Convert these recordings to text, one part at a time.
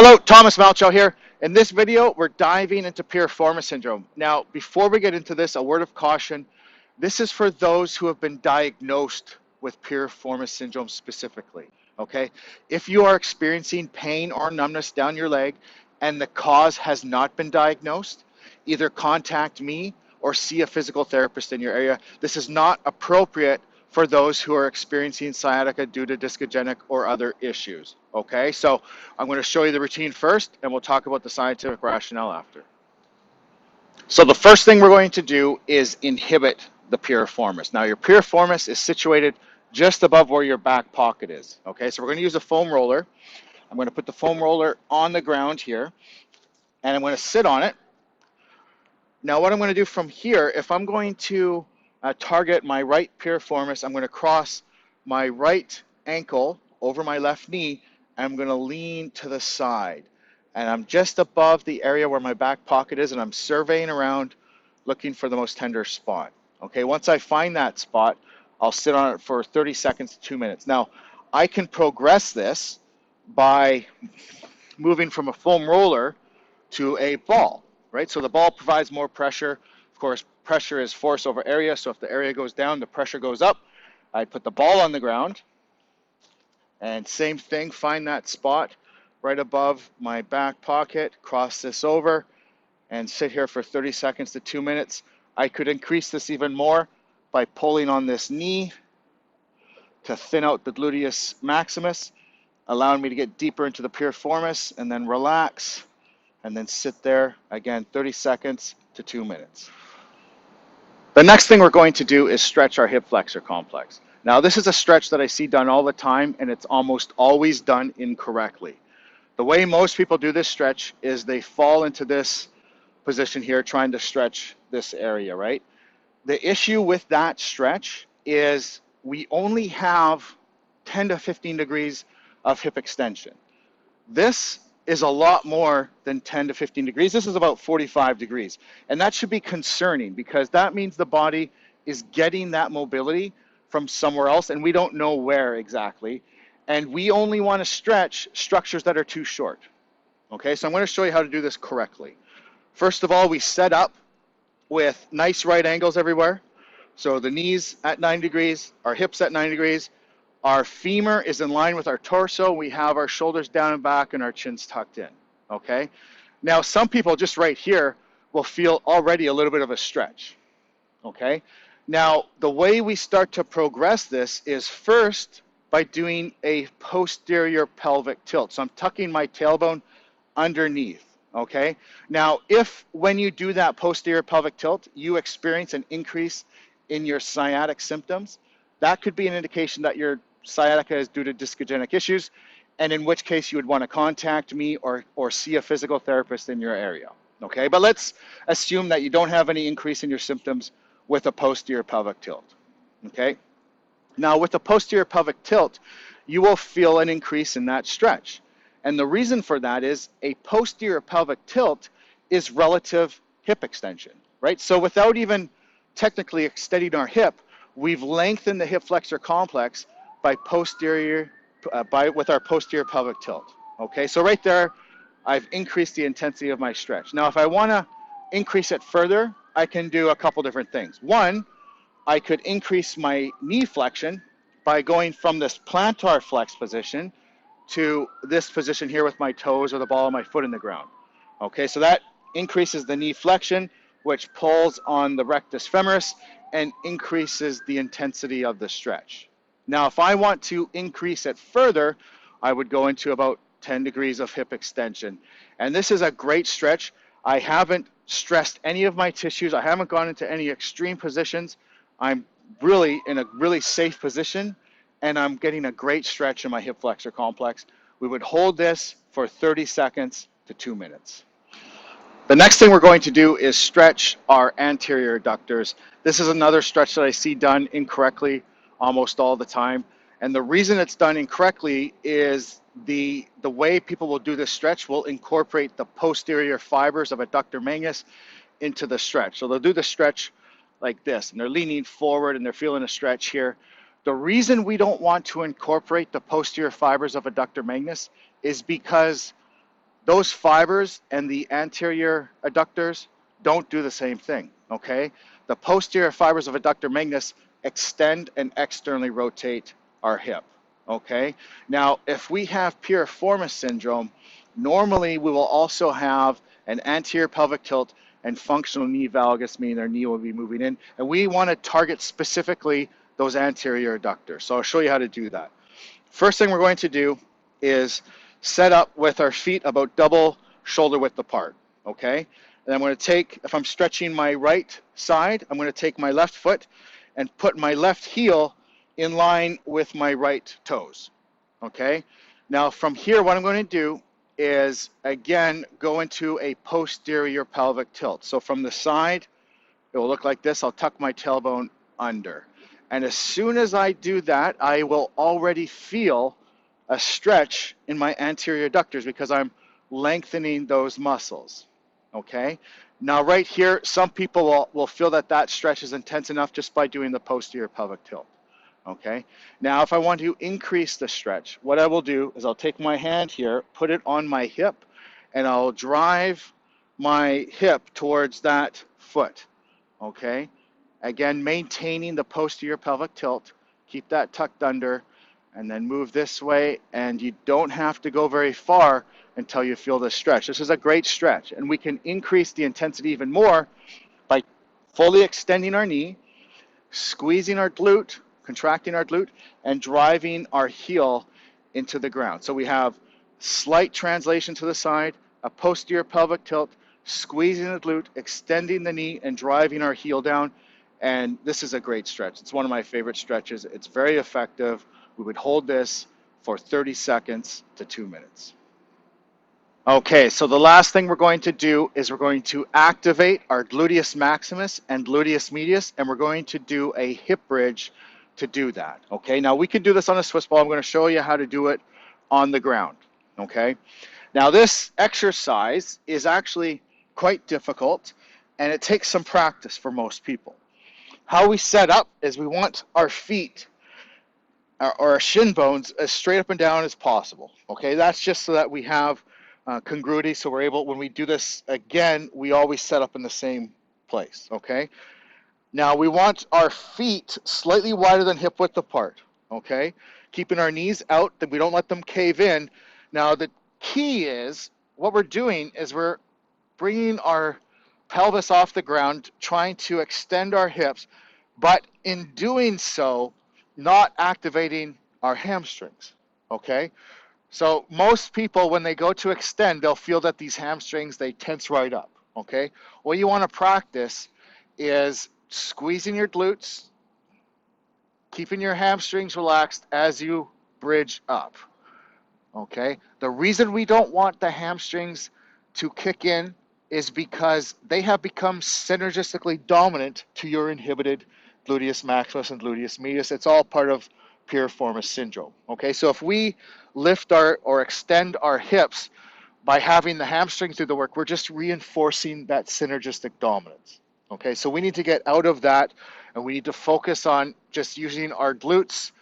Hello, Thomas Malchow here. In this video, we're diving into Piriformis Syndrome. Now, before we get into this, a word of caution. This is for those who have been diagnosed with Piriformis Syndrome specifically, okay? If you are experiencing pain or numbness down your leg and the cause has not been diagnosed, either contact me or see a physical therapist in your area. This is not appropriate for those who are experiencing sciatica due to discogenic or other issues, okay? So I'm going to show you the routine first, and we'll talk about the scientific rationale after. So the first thing we're going to do is inhibit the piriformis. Now your piriformis is situated just above where your back pocket is, okay? So we're going to use a foam roller. I'm going to put the foam roller on the ground here, and I'm going to sit on it. Now what I'm going to do from here, if I'm going to target my right piriformis, I'm going to cross my right ankle over my left knee, and I'm going to lean to the side. And I'm just above the area where my back pocket is, and I'm surveying around looking for the most tender spot. Okay, once I find that spot, I'll sit on it for 30 seconds to 2 minutes. Now, I can progress this by moving from a foam roller to a ball, right? So the ball provides more pressure. Of course, pressure is force over area, so if the area goes down, the pressure goes up. I put the ball on the ground, and same thing, find that spot right above my back pocket, cross this over, and sit here for 30 seconds to 2 minutes. I could increase this even more by pulling on this knee to thin out the gluteus maximus, allowing me to get deeper into the piriformis, and then relax, and then sit there again 30 seconds to 2 minutes. The next thing we're going to do is stretch our hip flexor complex. Now this is a stretch that I see done all the time, and it's almost always done incorrectly. The way most people do this stretch is they fall into this position here trying to stretch this area, right? The issue with that stretch is we only have 10 to 15 degrees of hip extension. This is a lot more than 10 to 15 degrees. This is about 45 degrees. And that should be concerning because that means the body is getting that mobility from somewhere else and we don't know where exactly. And we only want to stretch structures that are too short. Okay, so I'm going to show you how to do this correctly. First of all, we set up with nice right angles everywhere. So the knees at 9 degrees, our hips at 9 degrees, our femur is in line with our torso. We have our shoulders down and back and our chins tucked in, okay? Now, some people just right here will feel already a little bit of a stretch, okay? Now, the way we start to progress this is first by doing a posterior pelvic tilt. So I'm tucking my tailbone underneath, okay? Now, if when you do that posterior pelvic tilt, you experience an increase in your sciatic symptoms, that could be an indication that your sciatica is due to discogenic issues, and in which case you would want to contact me or see a physical therapist in your area, okay? But let's assume that you don't have any increase in your symptoms with a posterior pelvic tilt, okay? Now, with a posterior pelvic tilt, you will feel an increase in that stretch. And the reason for that is a posterior pelvic tilt is relative hip extension, right? So without even technically extending our hip, we've lengthened the hip flexor complex by with our posterior pelvic tilt. Okay, so right there, I've increased the intensity of my stretch. Now, if I want to increase it further, I can do a couple different things. One, I could increase my knee flexion by going from this plantar flex position to this position here with my toes or the ball of my foot in the ground. Okay, so that increases the knee flexion, which pulls on the rectus femoris and increases the intensity of the stretch. Now, if I want to increase it further, I would go into about 10 degrees of hip extension. And this is a great stretch. I haven't stressed any of my tissues. I haven't gone into any extreme positions. I'm really in a really safe position, and I'm getting a great stretch in my hip flexor complex. We would hold this for 30 seconds to 2 minutes. The next thing we're going to do is stretch our anterior adductors. This is another stretch that I see done incorrectly almost all the time. And the reason it's done incorrectly is the way people will do this stretch will incorporate the posterior fibers of adductor magnus into the stretch. So they'll do the stretch like this, and they're leaning forward and they're feeling a stretch here. The reason we don't want to incorporate the posterior fibers of adductor magnus is because those fibers and the anterior adductors don't do the same thing, okay? The posterior fibers of adductor magnus extend and externally rotate our hip, okay? Now, if we have piriformis syndrome, normally we will also have an anterior pelvic tilt and functional knee valgus, meaning our knee will be moving in, and we want to target specifically those anterior adductors. So I'll show you how to do that. First thing we're going to do is set up with our feet about double shoulder width apart, okay? And I'm going to take, if I'm stretching my right side, I'm going to take my left foot and put my left heel in line with my right toes, okay? Now from here, what I'm going to do is, again, go into a posterior pelvic tilt. So from the side, it will look like this. I'll tuck my tailbone under. And as soon as I do that, I will already feel a stretch in my anterior adductors because I'm lengthening those muscles, okay? Now right here, some people will feel that that stretch is intense enough just by doing the posterior pelvic tilt, okay? Now if I want to increase the stretch, what I will do is I'll take my hand here, put it on my hip, and I'll drive my hip towards that foot, okay? Again, maintaining the posterior pelvic tilt, keep that tucked under, and then move this way, and you don't have to go very far until you feel this stretch. This is a great stretch, and we can increase the intensity even more by fully extending our knee, squeezing our glute, contracting our glute, and driving our heel into the ground. So we have slight translation to the side, a posterior pelvic tilt, squeezing the glute, extending the knee, and driving our heel down. And this is a great stretch. It's one of my favorite stretches. It's very effective. We would hold this for 30 seconds to 2 minutes. Okay, so the last thing we're going to do is we're going to activate our gluteus maximus and gluteus medius, and we're going to do a hip bridge to do that. Okay, now we can do this on a Swiss ball. I'm going to show you how to do it on the ground. Okay, now this exercise is actually quite difficult, and it takes some practice for most people. How we set up is we want our feet or our shin bones as straight up and down as possible. Okay, that's just so that we have congruity, so we're able, when we do this again, we always set up in the same place, okay? Now we want our feet slightly wider than hip width apart, okay? Keeping our knees out, that we don't let them cave in. Now the key is, what we're doing is we're bringing our pelvis off the ground, trying to extend our hips, but in doing so, not activating our hamstrings, okay? So most people, when they go to extend, they'll feel that these hamstrings, they tense right up, okay? What you want to practice is squeezing your glutes, keeping your hamstrings relaxed as you bridge up, okay? The reason we don't want the hamstrings to kick in is because they have become synergistically dominant to your inhibited gluteus maximus and gluteus medius. It's all part of piriformis syndrome, okay? So if we lift or extend our hips by having the hamstrings do the work, we're just reinforcing that synergistic dominance, okay? So we need to get out of that, and we need to focus on just using our glutes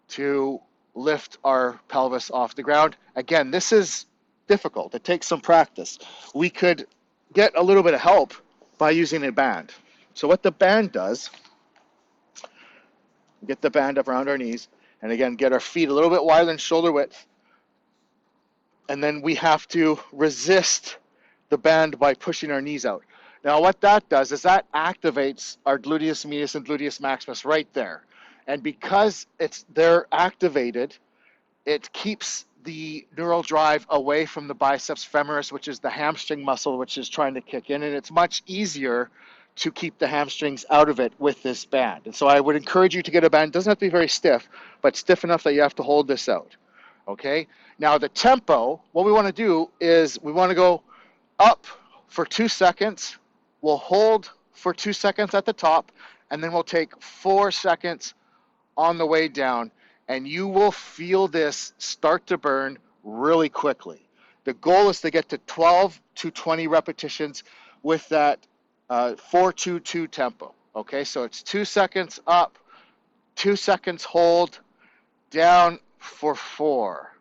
to lift our pelvis off the ground. Again, this is difficult. It takes some practice. We could get a little bit of help by using a band. So what the band does, get the band up around our knees, and again, get our feet a little bit wider than shoulder width, and then we have to resist the band by pushing our knees out. Now what that does is that activates our gluteus medius and gluteus maximus right there. And because they're activated, it keeps the neural drive away from the biceps femoris, which is the hamstring muscle, which is trying to kick in, and it's much easier to keep the hamstrings out of it with this band. And so I would encourage you to get a band. It doesn't have to be very stiff, but stiff enough that you have to hold this out, okay? Now the tempo, what we want to do is we want to go up for 2 seconds, we'll hold for 2 seconds at the top, and then we'll take 4 seconds on the way down, and you will feel this start to burn really quickly. The goal is to get to 12 to 20 repetitions with that 4-2-2 tempo. Okay, so it's 2 seconds up, 2 seconds hold, down for 4.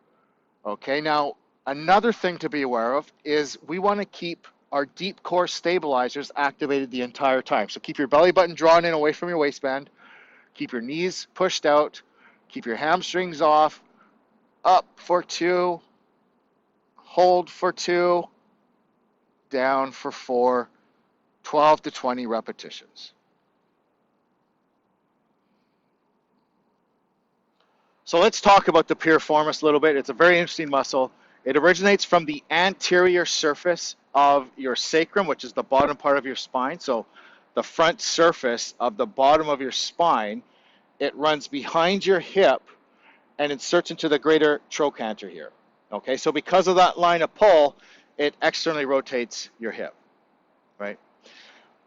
Okay, now Another thing to be aware of is we want to keep our deep core stabilizers activated the entire time. So keep your belly button drawn in away from your waistband, keep your knees pushed out, keep your hamstrings off, up for 2, hold for 2, down for 4, 12 to 20 repetitions. So let's talk about the piriformis a little bit. It's a very interesting muscle. It originates from the anterior surface of your sacrum, which is the bottom part of your spine. So the front surface of the bottom of your spine, it runs behind your hip and inserts into the greater trochanter here. Okay, so because of that line of pull, it externally rotates your hip, right?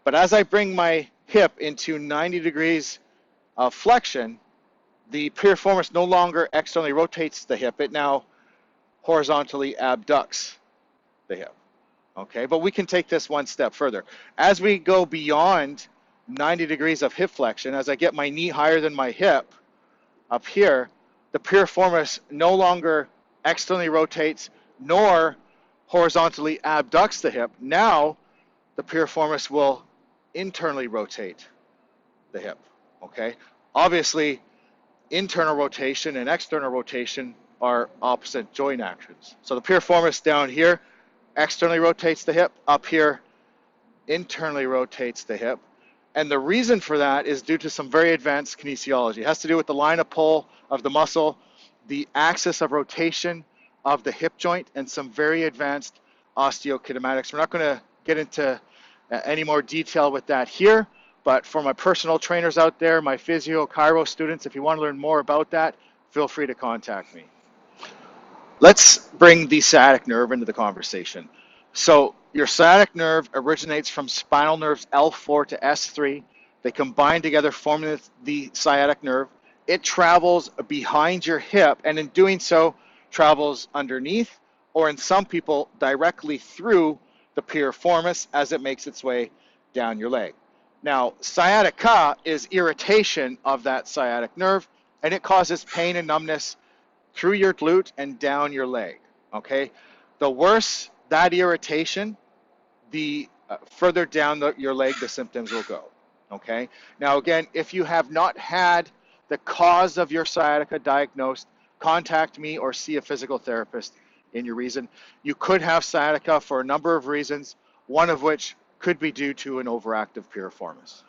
But as I bring my hip into 90 degrees of flexion, the piriformis no longer externally rotates the hip. It now horizontally abducts the hip. Okay, but we can take this one step further. As we go beyond 90 degrees of hip flexion, as I get my knee higher than my hip up here, the piriformis no longer externally rotates nor horizontally abducts the hip. Now the piriformis will internally rotate the hip. Okay, obviously internal rotation and external rotation are opposite joint actions. So the piriformis down here externally rotates the hip, up here internally rotates the hip. And the reason for that is due to some very advanced kinesiology. It has to do with the line of pull of the muscle, the axis of rotation of the hip joint, and some very advanced osteokinematics. We're not going to get into any more detail with that here, but for my personal trainers out there, my physio, chiro students, if you want to learn more about that, feel free to contact me. Let's bring the sciatic nerve into the conversation. So your sciatic nerve originates from spinal nerves L4 to S3. They combine together, forming the sciatic nerve. It travels behind your hip, and in doing so, travels underneath, or in some people, directly through the piriformis as it makes its way down your leg. Now, sciatica is irritation of that sciatic nerve, and it causes pain and numbness through your glute and down your leg. Okay, the worse that irritation, the further down your leg the symptoms will go. Okay, now again, if you have not had the cause of your sciatica diagnosed, contact me or see a physical therapist in your reason. You could have sciatica for a number of reasons, one of which could be due to an overactive piriformis.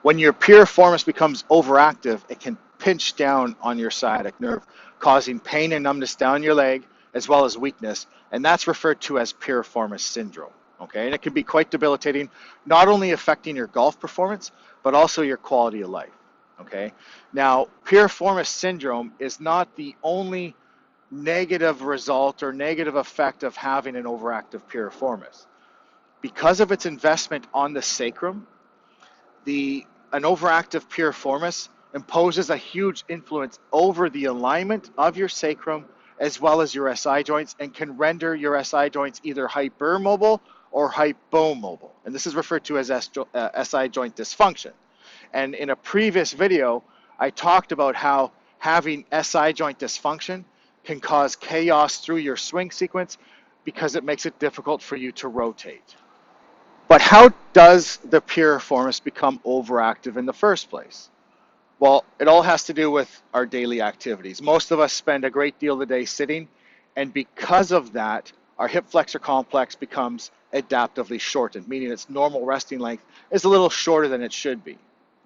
When your piriformis becomes overactive, it can pinch down on your sciatic nerve, causing pain and numbness down your leg, as well as weakness, and that's referred to as piriformis syndrome. Okay, and it can be quite debilitating, not only affecting your golf performance, but also your quality of life. Okay, now piriformis syndrome is not the only negative result or negative effect of having an overactive piriformis. Because of its investment on the sacrum, an overactive piriformis imposes a huge influence over the alignment of your sacrum as well as your SI joints, and can render your SI joints either hypermobile or hypomobile. And this is referred to as SI joint dysfunction. And in a previous video, I talked about how having SI joint dysfunction can cause chaos through your swing sequence because it makes it difficult for you to rotate. But how does the piriformis become overactive in the first place? Well, it all has to do with our daily activities. Most of us spend a great deal of the day sitting, and because of that, our hip flexor complex becomes adaptively shortened, meaning its normal resting length is a little shorter than it should be.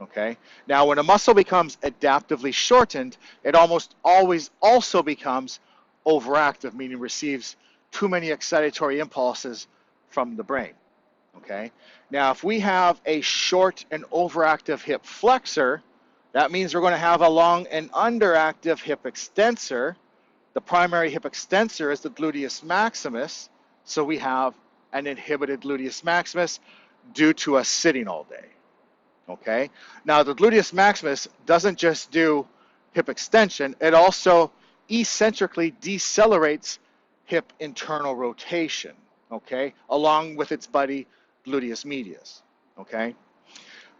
Okay? Now, when a muscle becomes adaptively shortened, it almost always also becomes overactive, meaning receives too many excitatory impulses from the brain. Okay? Now, if we have a short and overactive hip flexor, that means we're going to have a long and underactive hip extensor. The primary hip extensor is the gluteus maximus, so we have an inhibited gluteus maximus due to us sitting all day. Okay? Now, the gluteus maximus doesn't just do hip extension, it also eccentrically decelerates hip internal rotation, okay, along with its buddy gluteus medius, okay?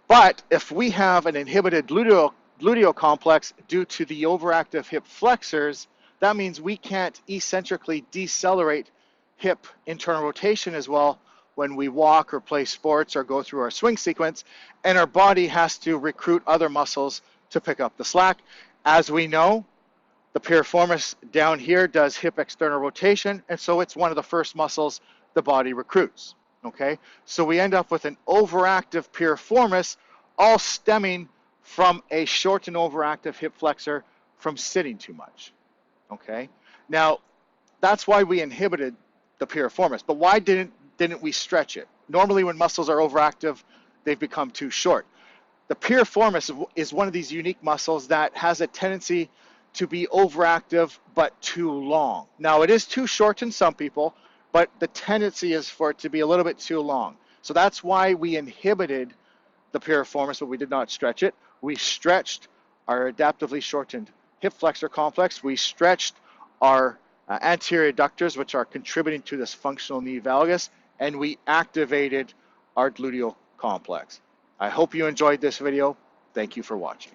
But if we have an inhibited gluteal complex due to the overactive hip flexors, that means we can't eccentrically decelerate hip internal rotation as well when we walk or play sports or go through our swing sequence, and our body has to recruit other muscles to pick up the slack. As we know, the piriformis down here does hip external rotation, and so it's one of the first muscles the body recruits, okay? So we end up with an overactive piriformis, all stemming from a short and overactive hip flexor from sitting too much, okay? Now, that's why we inhibited the piriformis, but why didn't we stretch it? Normally when muscles are overactive, they've become too short. The piriformis is one of these unique muscles that has a tendency to be overactive but too long. Now, it is too short in some people, but the tendency is for it to be a little bit too long. So that's why we inhibited the piriformis, but we did not stretch it. We stretched our adaptively shortened hip flexor complex. We stretched our anterior adductors, which are contributing to this functional knee valgus, and we activated our gluteal complex. I hope you enjoyed this video. Thank you for watching.